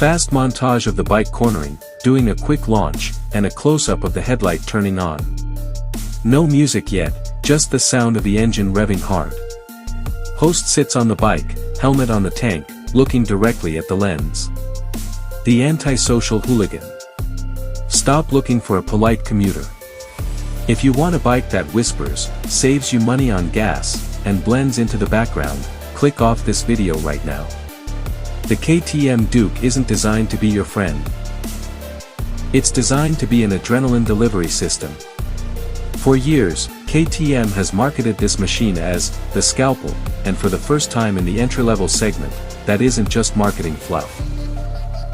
Fast montage of the bike cornering, doing a quick launch, and a close-up of the headlight turning on. No music yet, just the sound of the engine revving hard. Host sits on the bike, helmet on the tank, looking directly at the lens. The antisocial hooligan. Stop looking for a polite commuter. If you want a bike that whispers, saves you money on gas, and blends into the background, click off this video right now. The KTM Duke isn't designed to be your friend. It's designed to be an adrenaline delivery system. For years, KTM has marketed this machine as the scalpel, and for the first time in the entry-level segment, that isn't just marketing fluff.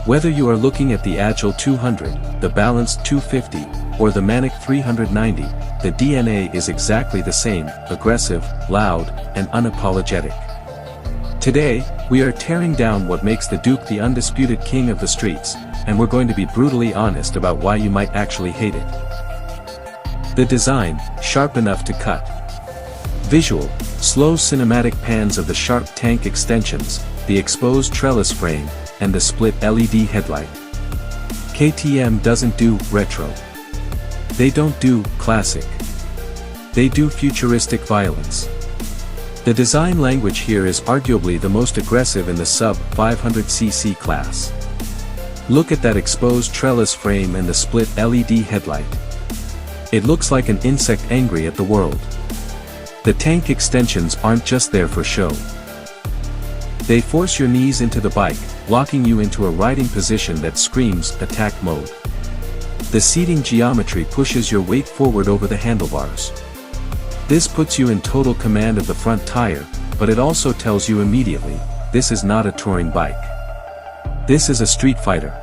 Whether you are looking at the Agile 200, the Balanced 250, or the Manic 390, the DNA is exactly the same: aggressive, loud, and unapologetic. Today, we are tearing down what makes the Duke the undisputed king of the streets, and we're going to be brutally honest about why you might actually hate it. The design, sharp enough to cut. Visual, slow cinematic pans of the sharp tank extensions, the exposed trellis frame, and the split LED headlight. KTM doesn't do retro. They don't do classic. They do futuristic violence. The design language here is arguably the most aggressive in the sub-500cc class. Look at that exposed trellis frame and the split LED headlight. It looks like an insect angry at the world. The tank extensions aren't just there for show. They force your knees into the bike, locking you into a riding position that screams attack mode. The seating geometry pushes your weight forward over the handlebars. This puts you in total command of the front tire, but it also tells you immediately, this is not a touring bike. This is a street fighter.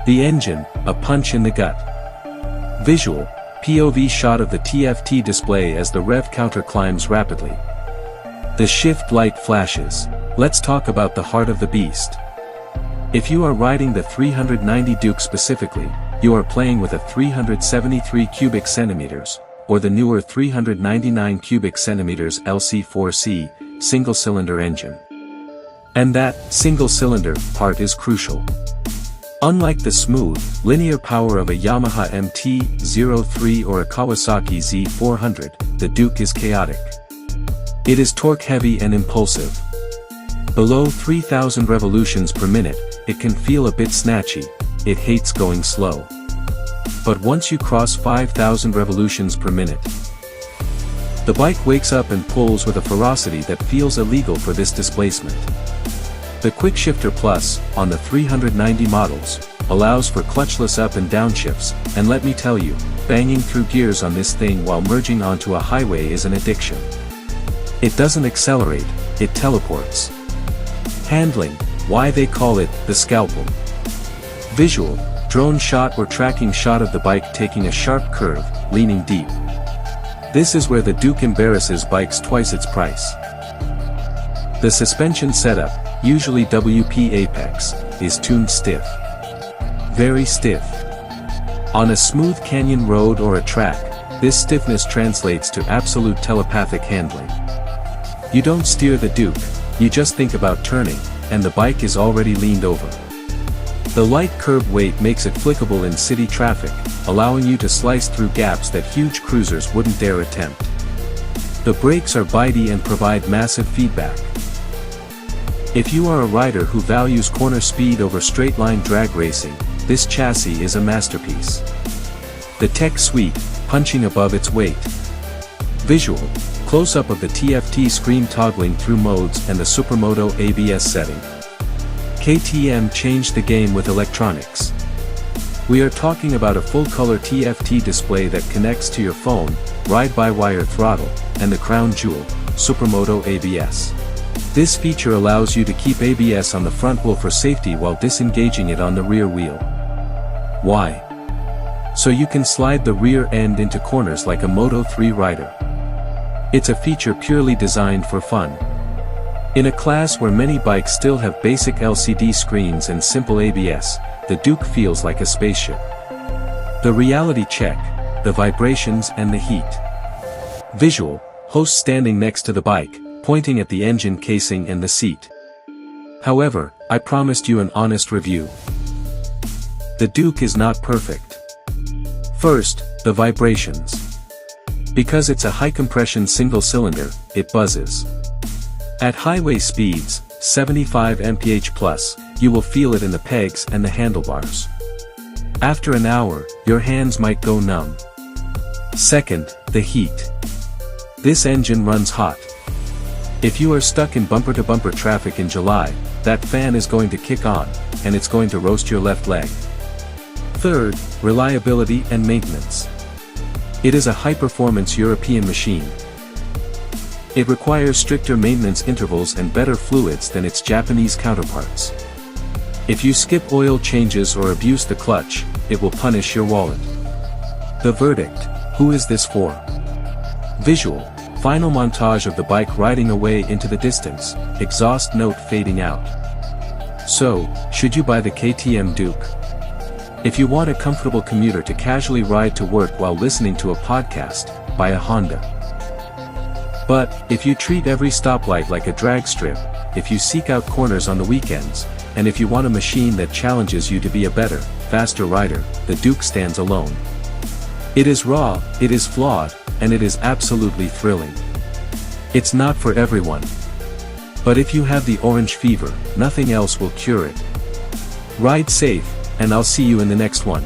The engine, a punch in the gut. Visual, POV shot of the TFT display as the rev counter climbs rapidly. The shift light flashes. Let's talk about the heart of the beast. If you are riding the 390 Duke specifically, you are playing with a 373 cubic centimeters, or the newer 399 cubic centimeters LC4C, single-cylinder engine. And that single-cylinder part is crucial. Unlike the smooth, linear power of a Yamaha MT-03 or a Kawasaki Z400, the Duke is chaotic. It is torque-heavy and impulsive. Below 3,000 revolutions per minute, it can feel a bit snatchy. It hates going slow. But once you cross 5,000 revolutions per minute, the bike wakes up and pulls with a ferocity that feels illegal for this displacement. The Quick Shifter Plus, on the 390 models, allows for clutchless up and down shifts, and let me tell you, banging through gears on this thing while merging onto a highway is an addiction. It doesn't accelerate, it teleports. Handling, why they call it the scalpel. Visual, drone shot or tracking shot of the bike taking a sharp curve, leaning deep. This is where the Duke embarrasses bikes twice its price. The suspension setup, usually WP Apex, is tuned stiff. Very stiff. On a smooth canyon road or a track, this stiffness translates to absolute telepathic handling. You don't steer the Duke, you just think about turning, and the bike is already leaned over. The light curb weight makes it flickable in city traffic, allowing you to slice through gaps that huge cruisers wouldn't dare attempt. The brakes are bitey and provide massive feedback. If you are a rider who values corner speed over straight-line drag racing, this chassis is a masterpiece. The tech suite, punching above its weight. Visual, close-up of the TFT screen toggling through modes and the Supermoto ABS setting. KTM changed the game with electronics. We are talking about a full-color TFT display that connects to your phone, ride-by-wire throttle, and the crown jewel, Supermoto ABS. This feature allows you to keep ABS on the front wheel for safety while disengaging it on the rear wheel. Why? So you can slide the rear end into corners like a Moto3 rider. It's a feature purely designed for fun. In a class where many bikes still have basic LCD screens and simple ABS, the Duke feels like a spaceship. The reality check, the vibrations and the heat. Visual, host standing next to the bike, pointing at the engine casing and the seat. However, I promised you an honest review. The Duke is not perfect. First, the vibrations. Because it's a high-compression single-cylinder, it buzzes. At highway speeds, 75 mph+, you will feel it in the pegs and the handlebars. After an hour, your hands might go numb. Second, the heat. This engine runs hot. If you are stuck in bumper-to-bumper traffic in July, that fan is going to kick on, and it's going to roast your left leg. Third, reliability and maintenance. It is a high-performance European machine. It requires stricter maintenance intervals and better fluids than its Japanese counterparts. If you skip oil changes or abuse the clutch, it will punish your wallet. The verdict: who is this for? Visual: final montage of the bike riding away into the distance, exhaust note fading out. So, should you buy the KTM Duke? If you want a comfortable commuter to casually ride to work while listening to a podcast, buy a Honda. But, if you treat every stoplight like a drag strip, if you seek out corners on the weekends, and if you want a machine that challenges you to be a better, faster rider, the Duke stands alone. It is raw, it is flawed, and it is absolutely thrilling. It's not for everyone. But if you have the orange fever, nothing else will cure it. Ride safe, and I'll see you in the next one.